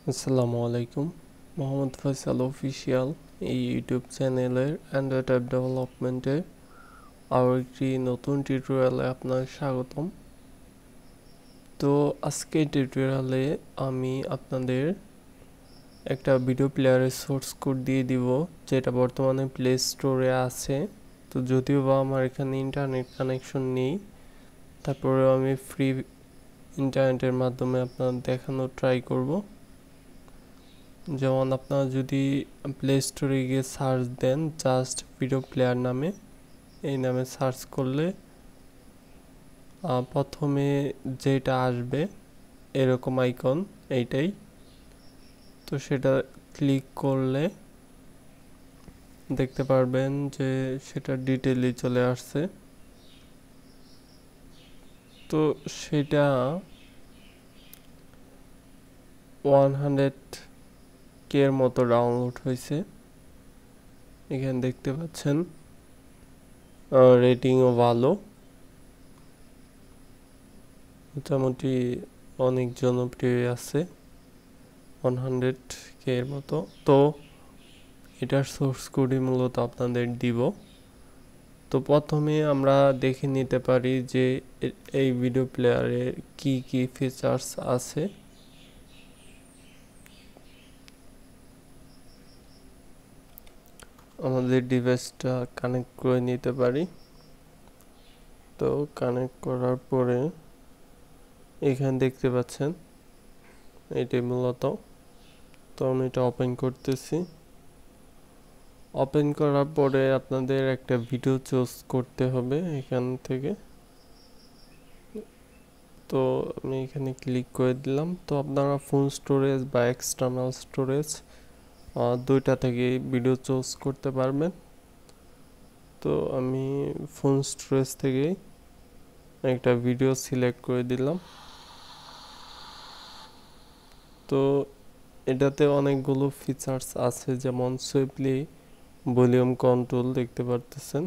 আসসালামু আলাইকুম। মোহাম্মদ ফয়সাল অফিসিয়াল এই ইউটিউব চ্যানেলের অ্যান্ড্রয়েড অ্যাপ ডেভেলপমেন্টের আরও একটি নতুন টিউটোরিয়ালে আপনার স্বাগতম। তো আজকে টিউটোরিয়ালে আমি আপনাদের একটা ভিডিও প্লেয়ারের সোর্স কোড দিয়ে দিব, যেটা বর্তমানে প্লে স্টোরে আছে। তো যদিও বা আমার এখানে ইন্টারনেট কানেকশন নেই, তারপরেও আমি ফ্রি ইন্টারনেটের মাধ্যমে আপনার দেখানোর ট্রাই করব। যেমন আপনারা যদি প্লে স্টোরে গিয়ে সার্চ দেন জাস্ট ভিডিও প্লেয়ার নামে, এই নামে সার্চ করলে প্রথমে যেটা আসবে এরকম আইকন, এইটাই। তো সেটা ক্লিক করলে দেখতে পারবেন যে সেটা ডিটেইলে চলে আসছে। তো সেটা 100K এর মতো ডাউনলোড হয়েছে, এখানে দেখতে পাচ্ছেন। রেটিংও ভালো, মোটামুটি অনেক জনপ্রিয় আছে, 100K এর মতো। তো এটার সোর্স কোডই মূলত আপনাদের দিব। তো প্রথমে আমরা দেখে নিতে পারি যে এই ভিডিও প্লেয়ারে কি কি ফিচার্স আছে। আমাদের ডিভাইসটা কানেক্ট করে নিতে পারি। তো কানেক্ট করার পরে এখানে দেখতে পাচ্ছেন এটাই মূলত। তো আমি এটা ওপেন করতেছি। ওপেন করার পরে আপনাদের একটা ভিডিও চুজ করতে হবে এখান থেকে। তো আমি এখানে ক্লিক করে দিলাম। তো আপনারা ফুল স্টোরেজ বা এক্সটার্নাল স্টোরেজ দুইটা থেকে ভিডিও চুজ করতে পারবেন। তো আমি ফুল স্টোরেজ থেকে একটা ভিডিও সিলেক্ট করে দিলাম। তো এটাতে অনেকগুলো ফিচার্স আছে, যেমন সুইফটলি ভলিউম কন্ট্রোল দেখতে পারতেছেন,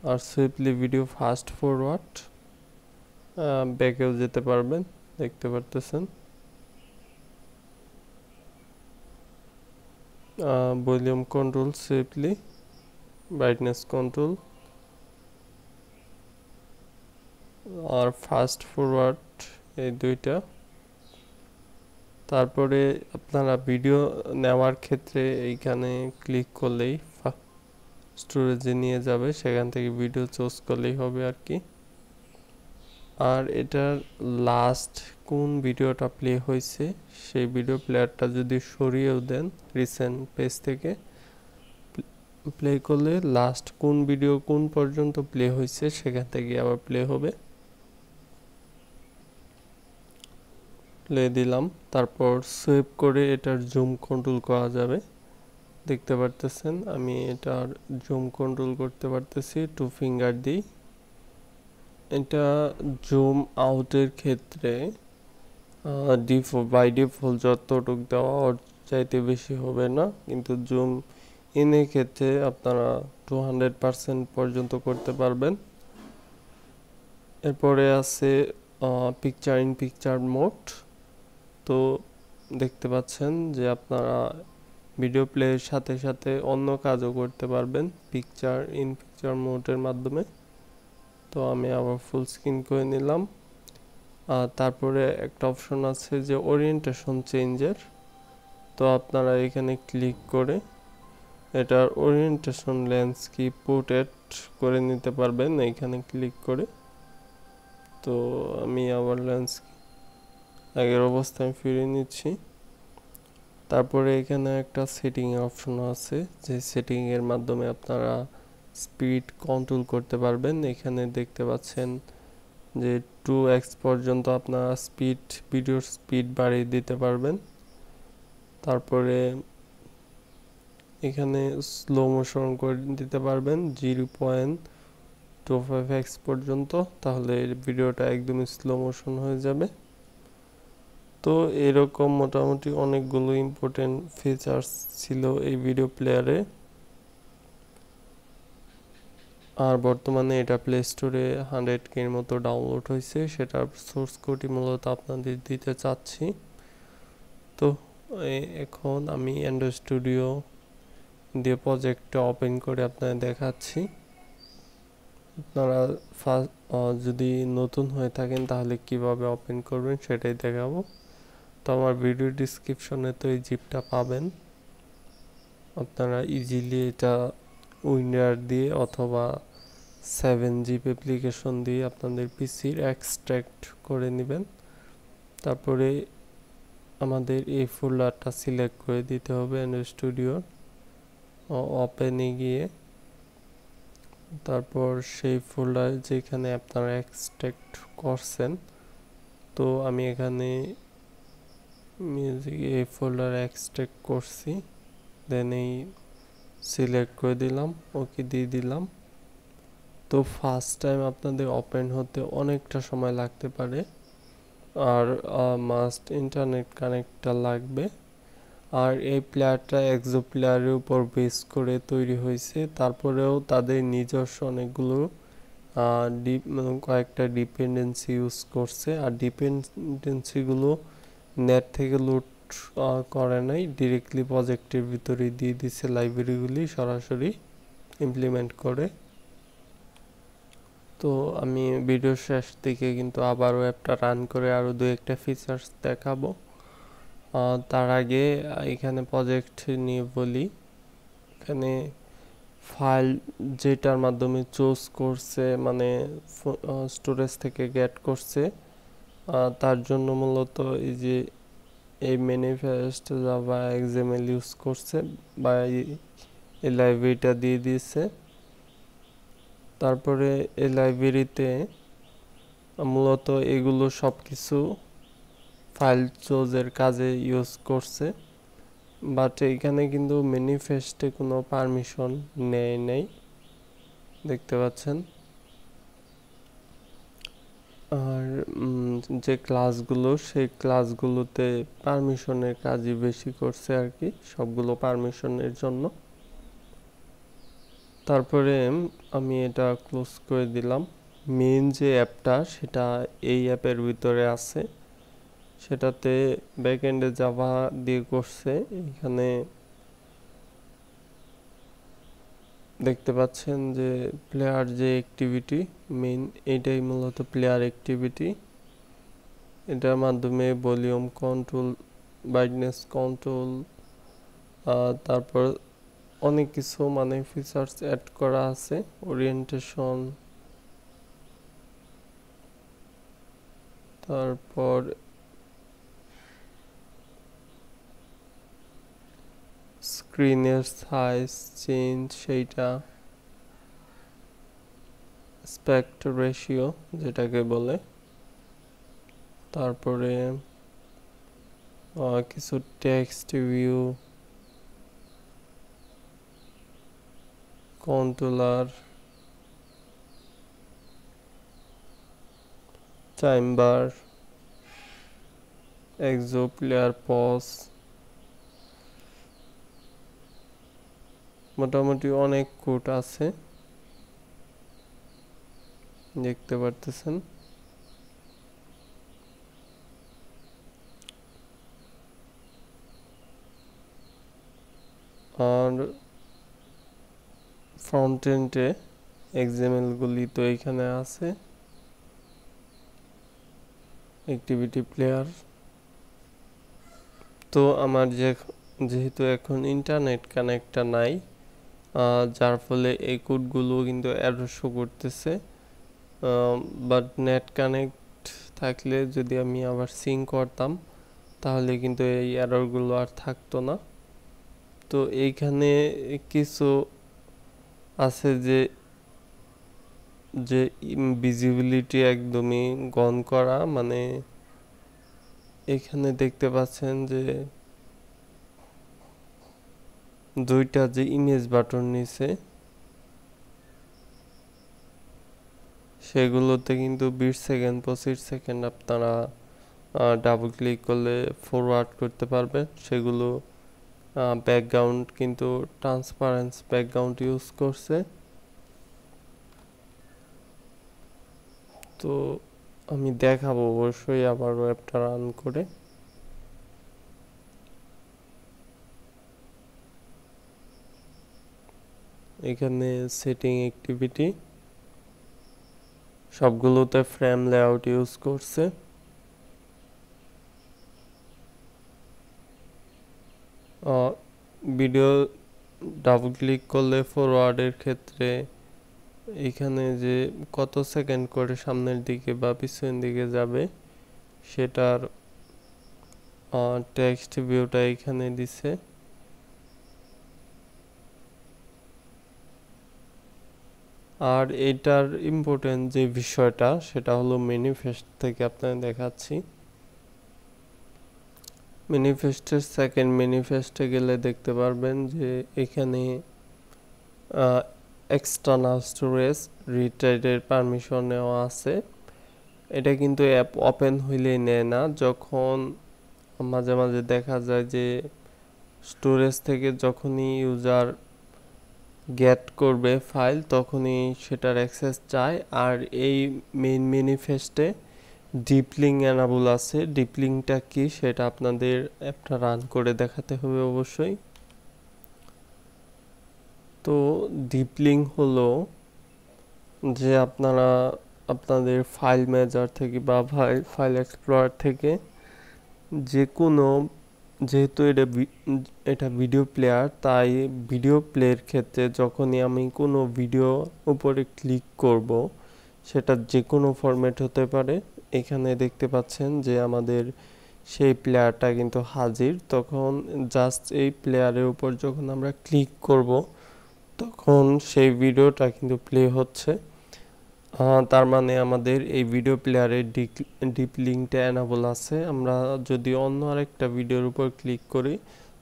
আর সুইফটলি ভিডিও ফাস্ট ফরওয়ার্ড, ব্যাকেও যেতে পারবেন দেখতে পারতেছেন। Volume control swiftly, brightness control আর ফাস্ট ফরওয়ার্ড, এই দুইটা। তারপরে আপনারা ভিডিও নেওয়ার ক্ষেত্রে এইখানে ক্লিক করলেই স্টোরেজে নিয়ে যাবে, সেখান থেকে ভিডিও চুজ করলেই হবে আর কি। আর এটার লাস্ট কোন ভিডিওটা প্লে হয়েছে সেই ভিডিও প্লেয়ারটা যদি সরিয়েও দেন রিসেন্ট পেজ থেকে, প্লে করলে লাস্ট কোন ভিডিও কোন পর্যন্ত প্লে হয়েছে সেখান থেকে আবার প্লে হবে। প্লে দিলাম, তারপর সেভ করে এটার জুম কন্ট্রোল করা যাবে দেখতে পারতেছেন। আমি এটার জুম কন্ট্রোল করতে পারতেছি 2 ফিঙ্গার দিই। এটা জুম আউটের ক্ষেত্রে বাই ডিফল্ট যতটুক দেওয়া ওর চাইতে বেশি হবে না, কিন্তু জুম ইনের ক্ষেত্রে আপনারা 200% পর্যন্ত করতে পারবেন। এরপরে আছে পিকচার ইন পিকচার মোড। তো দেখতে পাচ্ছেন যে আপনারা ভিডিও প্লের সাথে সাথে অন্য কাজও করতে পারবেন পিকচার ইন পিকচার মোডের মাধ্যমে। তো আমি আবার ফুল স্ক্রিন করে নিলাম। আর তারপরে একটা অপশন আছে যে ওরিয়েন্টেশন চেঞ্জের। তো আপনারা এখানে ক্লিক করে এটার ওরিয়েন্টেশন ল্যান্ডস্কেপ পোর্ট্রেট করে নিতে পারবেন এখানে ক্লিক করে। তো আমি আবার ল্যান্ডস্কেপ আগের অবস্থায় ফিরিয়ে নিচ্ছি। তারপরে এখানে একটা সেটিং অপশন আছে, যে সেটিং এর মাধ্যমে আপনারা স্পিড কন্ট্রোল করতে পারবেন। এখানে দেখতে পাচ্ছেন যে 2x পর্যন্ত আপনারা ভিডিওর স্পিড বাড়িয়ে দিতে পারবেন। তারপরে এখানে স্লো মোশন করে দিতে পারবেন 0.25x পর্যন্ত, তাহলে ভিডিওটা একদমই স্লো মোশন হয়ে যাবে। তো এরকম মোটামুটি অনেকগুলো ইম্পর্টেন্ট ফিচার্স ছিল এই ভিডিও প্লেয়ারে। আর বর্তমানে এটা প্লে স্টোরে 100K এর মতো ডাউনলোড হয়েছে, সেটার সোর্স কোডই মূলত আপনাদের দিতে চাচ্ছি। তো এখন আমি অ্যান্ড্রয়েড স্টুডিও দিয়ে প্রজেক্টটা ওপেন করে আপনাদের দেখাচ্ছি। আপনারা যদি নতুন হয়ে থাকেন তাহলে কিভাবে ওপেন করবেন সেটাই দেখাবো। তো আমার ভিডিও ডিসক্রিপশনে তো এই জিপটা পাবেন, আপনারা ইজিলি এটা উইন্ডার দিয়ে অথবা 7zip অ্যাপ্লিকেশন দিয়ে আপনাদের পিসির এক্সট্রাক্ট করে নেবেন। তারপরে আমাদের এই ফোল্ডারটা সিলেক্ট করে দিতে হবে অ্যান্ড্রয়েড স্টুডিওর ওপেনে গিয়ে। তারপর সেই ফোল্ডার যেখানে আপনারা এক্সট্রাক্ট করছেন, তো আমি এখানে মিউজিক এই ফোল্ডার এক্সট্রাক্ট করছি, দেন এই সিলেক্ট করে দিলাম, ওকে দিয়ে দিলাম। তো ফার্স্ট টাইম আপনাদের ওপেন হতে অনেকটা সময় লাগতে পারে, আর মাস্ট ইন্টারনেট কানেক্টটা লাগবে। আর এই প্লেয়ারটা এক্সো প্লেয়ারের উপর বেস করে তৈরি হয়েছে, তারপরেও তাদের নিজস্ব অনেকগুলো কয়েকটা ডিপেন্ডেন্সি ইউজ করছে, আর ডিপেন্ডেন্সিগুলো নেট থেকে লুট করে নাই, ডিরেক্টলি প্রজেক্টের ভিতরে দিয়ে দিচ্ছে লাইব্রেরিগুলি সরাসরি ইমপ্লিমেন্ট করে। তো আমি ভিডিও শেষ থেকে কিন্তু আবারও অ্যাপটা রান করে আরও দু একটা ফিচার্স দেখাবো। তার আগে এখানে প্রজেক্ট নিয়ে বলি। এখানে ফাইল যেটার মাধ্যমে চুজ করছে, মানে স্টোরেজ থেকে গেট করছে, তার জন্য মূলত এই যে এই ম্যানিফেস্ট জাভা এক্সএমএল ইউজ করছে বা এই লাইব্রেরিটা দিয়ে দিয়েছে। তারপরে এই লাইব্রেরিতে মূলত এগুলো সব কিছু ফাইল চুজের কাজে ইউজ করছে, বাট এখানে কিন্তু ম্যানিফেস্টে কোনো পারমিশন নেয় নাই, দেখতে পাচ্ছেন। আর যে ক্লাসগুলো, সেই ক্লাসগুলোতে পারমিশনের কাজই বেশি করছে আর কি, সবগুলো পারমিশনের জন্য। তারপরে আমি এটা ক্লোজ করে দিলাম। মেইন যে অ্যাপটা সেটা এই অ্যাপের ভিতরে আছে, সেটাতে ব্যাকএন্ডে জাভা দিয়ে করছে। এখানে দেখতে পাচ্ছেন যে প্লেয়ার যে অ্যাক্টিভিটি মেইন, এটাই মূলত প্লেয়ার অ্যাক্টিভিটি। এটার মাধ্যমে ভলিউম কন্ট্রোল, ব্রাইটনেস কন্ট্রোল, তারপর অনেক কিছু মানে ফিচার্স অ্যাড করা আছে, ওরিয়েন্টেশন, তারপর স্ক্রিনের সাইজ চেঞ্জ, সেইটা অ্যাসপেক্ট রেশিও যেটাকে বলে, তারপরে কিছু text view, controller, chamber, ExoPlayer pause, মোটামুটি অনেক কোড আছে, দেখতে পারতেছেন। আর ফ্রন্ট এন্ডে এক্সএমএল গুলি তো এখানে আছে, অ্যাক্টিভিটি প্লেয়ার। তো আমার যেহেতু এখন ইন্টারনেট কানেক্টটা নাই, যার ফলে এই কোডগুলো কিন্তু এরর শো করতেছে, বাট নেট কানেক্ট থাকলে যদি আমি আবার সিঙ্ক করতাম তাহলে কিন্তু এই এররগুলো আর থাকতো না। তো এইখানে কিছু আছে যে যে ভিজিবিলিটি একদমই গন করা, মানে এখানে দেখতে পাচ্ছেন যে দুইটা যে ইমেজ বাটন নিচে, সেগুলোতে কিন্তু 20 সেকেন্ড 25 সেকেন্ড আপনারা ডাবল ক্লিক করলে ফরওয়ার্ড করতে পারবেন। সেগুলো ব্যাকগ্রাউন্ড কিন্তু ট্রান্সপারেন্স ব্যাকগ্রাউন্ড ইউজ করছে। তো আমি দেখাবো অবশ্যই আবার ওয়েবটা রান করে। এখানে সেটিং অ্যাক্টিভিটি সবগুলোতে ফ্রেম লেআউট ইউজ করছে। ভিডিও ডাবল ক্লিক করলে ফরওয়ার্ডের ক্ষেত্রে এখানে যে কত সেকেন্ড করে সামনের দিকে বা পিছনের দিকে যাবে সেটার টেক্সট ভিউটা এখানে দিছে। আর এটার ইম্পর্টেন্ট যে বিষয়টা সেটা হলো ম্যানিফেস্ট থেকে আপনাদের দেখাচ্ছি। ম্যানিফেস্টের সেকেন্ড ম্যানিফেস্টে গেলে দেখতে পারবেন যে এখানে এক্সটার্নাল স্টোরেজ রিটাইডের পারমিশন নেওয়া আছে। এটা কিন্তু অ্যাপ ওপেন হইলেই নেয় না, যখন মাঝে মাঝে দেখা যায় যে স্টোরেজ থেকে যখনই ইউজার গেট করবে ফাইল তখনই সেটার অ্যাক্সেস চায়। আর এই মেইন ম্যানিফেস্টে ডিপ লিঙ্ক এনাবল আছে। ডিপ লিঙ্কটা কি সেটা আপনাদের অ্যাপটা রান করে দেখাতে হবে অবশ্যই। তো ডিপ লিঙ্ক হলো যে আপনারা আপনাদের ফাইল ম্যানেজার থেকে বা ফাইল এক্সপ্লোরার থেকে যে কোনো, যেহেতু এটা ভিডিও প্লেয়ার, তাই ভিডিও প্লের ক্ষেত্রে যখনই আমি কোনো ভিডিও উপরে ক্লিক করব সেটা যে কোনো ফরম্যাট হতে পারে। এখানে দেখতে পাচ্ছেন যে আমাদের সেই প্লেয়ারটা কিন্তু হাজির। তখন জাস্ট এই প্লেয়ারের উপর যখন আমরা ক্লিক করব তখন সেই ভিডিওটা কিন্তু প্লে হচ্ছে। তার মানে আমাদের এই ভিডিও প্লেয়ারের ডিপ লিঙ্কটা এনাবল আছে। আমরা যদি অন্য আরেকটা ভিডিওর উপর ক্লিক করি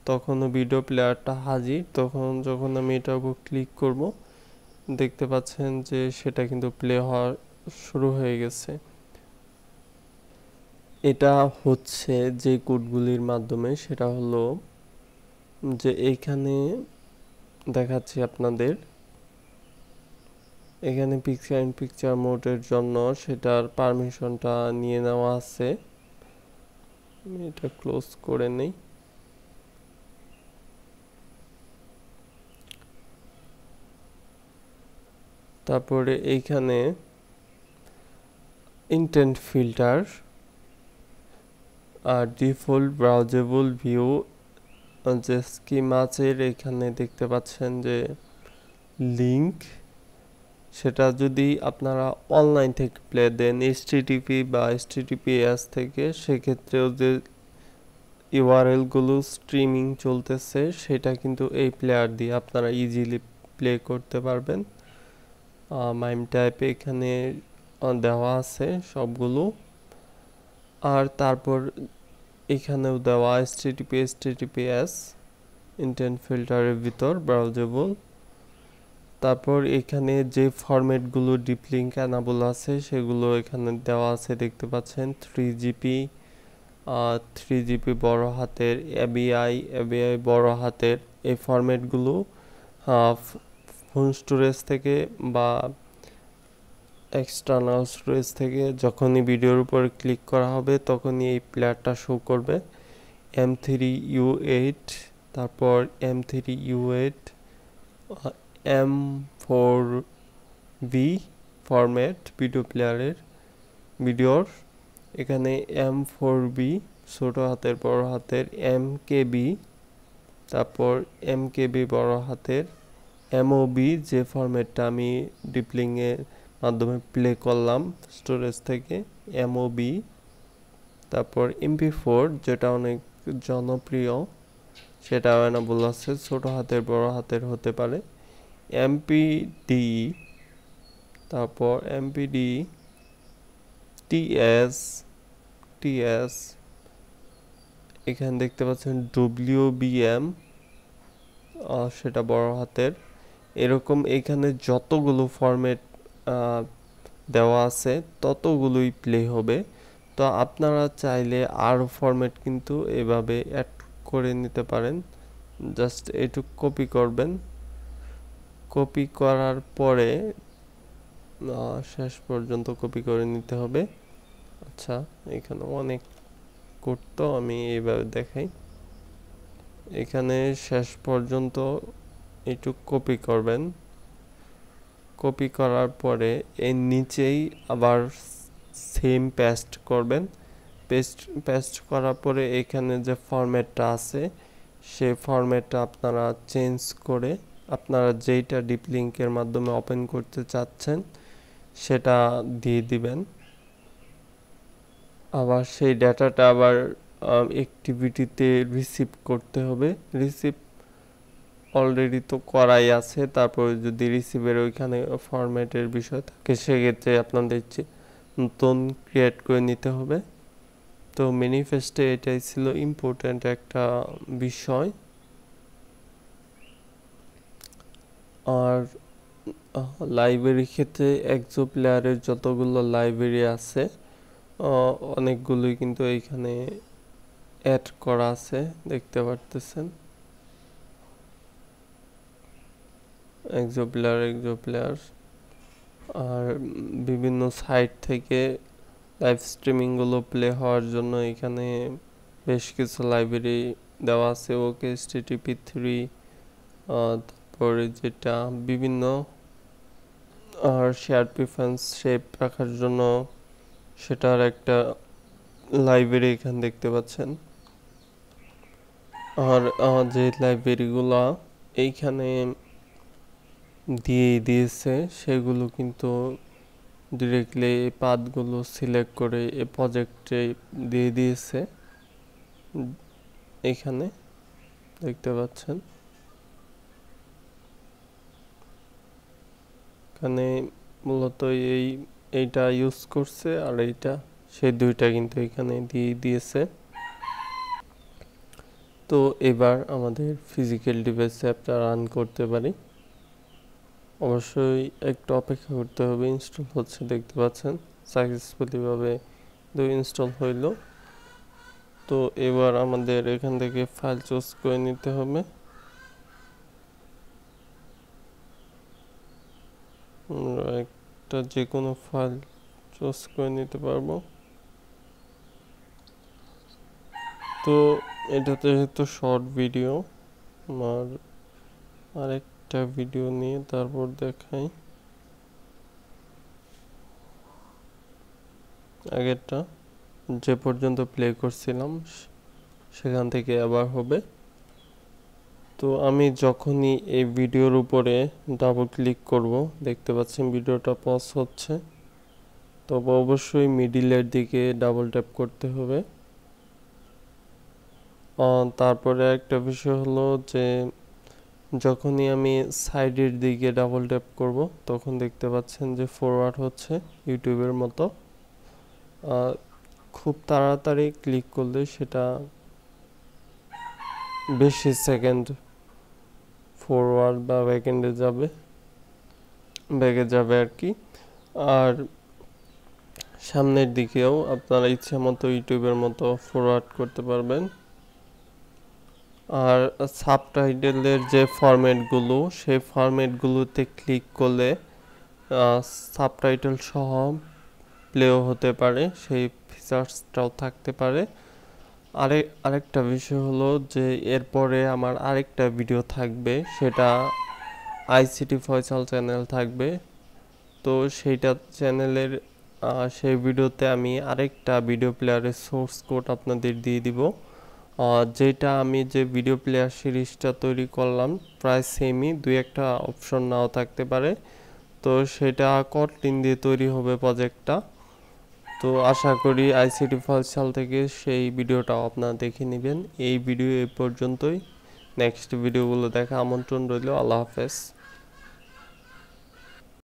তখনও ভিডিও প্লেয়ারটা হাজির। তখন যখন আমি এটার উপর ক্লিক করব দেখতে পাচ্ছেন যে সেটা কিন্তু প্লে হওয়া শুরু হয়ে গেছে। এটা হচ্ছে যে কোডগুলির মাধ্যমে, সেটা হলো যে এইখানে দেখাচ্ছি আপনাদের। এখানে পিকচার ইন পিকচার মোডের জন্য সেটার পারমিশনটা নিয়ে নেওয়া আছে। এটা ক্লোজ করে নেই। তারপরে এইখানে ইন্টেন্ট ফিল্টার আর ডিফল্ট ব্রাউজেবল ভিউ যে স্কিম আছে এখানে দেখতে পাচ্ছেন যে লিঙ্ক, সেটা যদি আপনারা অনলাইন থেকে প্লে দেন HTTP বা HTTPS থেকে, সেক্ষেত্রেও যে ইউআরএলগুলো স্ট্রিমিং চলতেছে সেটা কিন্তু এই প্লেয়ার দিয়ে আপনারা ইজিলি প্লে করতে পারবেন। মাইম টাইপ এখানে দেওয়া আছে সবগুলো। আর তারপর এখানেও দেওয়া HTTP HTTPS ইন্টেন্ট ফিল্টারের ভিতর ব্রাউজেবল। তারপর এখানে যে ফরম্যাটগুলো ডিপ লিঙ্ক এনাবল আছে সেগুলো এখানে দেওয়া আছে দেখতে পাচ্ছেন। 3GB বড় হাতের, ABI বড় হাতের, এই ফরম্যাটগুলো ফোন স্টোরেজ থেকে বা এক্সটার্নাল স্টোরেজ থেকে যখনই ভিডিওর উপর ক্লিক করা হবে তখনই এই প্লেয়ারটা শো করবে। M3U8, তারপর M3U8 M4V ফরম্যাট ভিডিও প্লেয়ারের ভিডিওর। এখানে M4V ছোট হাতের বড় হাতের, MKB, তারপর MKB বড় হাতের, MOB যে ফরম্যাটটা আমি ডিপলিংয়ের মাধ্যমে প্লে করলাম স্টোরেজ থেকে, MOB। তারপর MP4 যেটা অনেক জনপ্রিয়, সেটা এনাবল আছে, ছোট হাতের বড় হাতের হতে পারে। MPD, তারপর MPD TS, এখানে দেখতে পাচ্ছেন WBM, সেটা বড় হাতের। এরকম এখানে যতগুলো ফরম্যাট দেওয়া আছে ততগুলোই প্লে হবে। তো আপনারা চাইলে আরও ফরম্যাট কিন্তু এভাবে অ্যাড করে নিতে পারেন। জাস্ট এটুকু কপি করবেন, কপি করার পরে শেষ পর্যন্ত কপি করে নিতে হবে। আচ্ছা, এখানে অনেক কোড, তো আমি এইভাবে দেখাই। এখানে শেষ পর্যন্ত এটুকু কপি করবেন কপি করার পরে এর নিচেই আবার সেম পেস্ট করবেন। পেস্ট করার পরে এখানে যে ফরম্যাটটা আছে সেই ফরম্যাটটা আপনারা চেঞ্জ করে আপনারা যেইটা ডিপ লিঙ্কের মাধ্যমে ওপেন করতে চাচ্ছেন সেটা দিয়ে দিবেন। আবার সেই ডাটাটা আবার অ্যাক্টিভিটিতে রিসিভ করতে হবে। রিসিভ অলরেডি তো করাই আছে, তারপরে যদি রিসিভের ওইখানে ফরম্যাটের বিষয় থাকে সেক্ষেত্রে আপনাদের নতুন ক্রিয়েট করে নিতে হবে। তো ম্যানিফেস্টে এটাই ছিল ইম্পর্ট্যান্ট একটা বিষয়। আর লাইব্রেরির ক্ষেত্রে এক্সো প্লেয়ারের যতগুলো লাইব্রেরি আছে অনেকগুলোই কিন্তু এইখানে অ্যাড করা আছে, দেখতে পারতেছেন। এক্সো প্লেয়ার আর বিভিন্ন সাইট থেকে লাইভ স্ট্রিমিংগুলো প্লে হওয়ার জন্য এখানে বেশ কিছু লাইব্রেরি দেওয়া আছে। ওকে HTTP3 তারপরে যেটা বিভিন্ন আর শেয়ার প্রিফারেন্স শেপ রাখার জন্য সেটার একটা লাইব্রেরি এখানে দেখতে পাচ্ছেন। আর যে লাইব্রেরিগুলো এইখানে দিয়েছে সেগুলো কিন্তু ডিরেক্টলি এই পাথগুলো সিলেক্ট করে এই প্রজেক্টে দিয়ে দিয়েছে, এখানে দেখতে পাচ্ছেন। এখানে মূলত এইটা ইউজ করছে আর এইটা সেই দুইটা কিন্তু এখানে দিয়ে দিয়েছে। তো এবার আমাদের ফিজিক্যাল ডিভাইসে অ্যাপটা রান করতে পারি। অবশ্যই একটু অপেক্ষা করতে হবে, ইনস্টল হচ্ছে দেখতে পাচ্ছেন সাকসেসফুলিভাবে ইনস্টল হইল। তো এবার আমাদের এখান থেকে ফাইল চুজ করে নিতে হবে। একটা যে কোনো ফাইল চুজ করে নিতে পারবো। তো এটাতে যেহেতু শর্ট ভিডিও, আমার আরেকটা ভিডিও নিয়ে তারপর দেখাই। আগেরটা যে পর্যন্ত প্লে করছিলাম সেখান থেকে আবার হবে। তো আমি যখনই এই ভিডিওর উপরে ডাবল ক্লিক করব দেখতে পাচ্ছেন ভিডিওটা পজ হচ্ছে। তবে অবশ্যই মিডিলের দিকে ডাবল ট্যাপ করতে হবে। তারপরে একটা বিষয় হলো যে যখনই আমি সাইডের দিকে ডাবল ট্যাপ করব তখন দেখতে পাচ্ছেন যে ফরওয়ার্ড হচ্ছে ইউটিউবের মতো। খুব তাড়াতাড়ি ক্লিক করলে সেটা বেশি সেকেন্ড ফরওয়ার্ড বা ব্যাকএন্ডে যাবে আর কি। আর সামনের দিকেও আপনারা ইচ্ছে মতো ইউটিউবের মতো ফরওয়ার্ড করতে পারবেন। আর সাবটাইটেলের যে ফরম্যাটগুলো সেই ফরম্যাটগুলোতে ক্লিক করলে সাবটাইটেল সহ প্লেও হতে পারে, সেই ফিচার্সটাও থাকতে পারে। আরেকটা বিষয় হলো যে এরপরে আমার আরেকটা ভিডিও থাকবে, সেটা আইসিটি ফয়সাল চ্যানেল থাকবে। তো সেইটা চ্যানেলের সেই ভিডিওতে আমি আরেকটা ভিডিও প্লেয়ারের সোর্স কোড আপনাদের দিয়ে দিব। যেটা আমি যে ভিডিও প্লেয়ার সিরিজটা তৈরি করলাম প্রায় সেমই, দুই একটা অপশন নাও থাকতে পারে। তো সেটা কটলিন দিয়ে তৈরি হবে প্রজেক্টটা। তো আশা করি আইসিটি ফয়সাল থেকে সেই ভিডিওটাও আপনারা দেখে নেবেন। এই ভিডিও এই পর্যন্তই, নেক্সট ভিডিওগুলো দেখা আমন্ত্রণ রইল। আল্লাহ হাফেজ।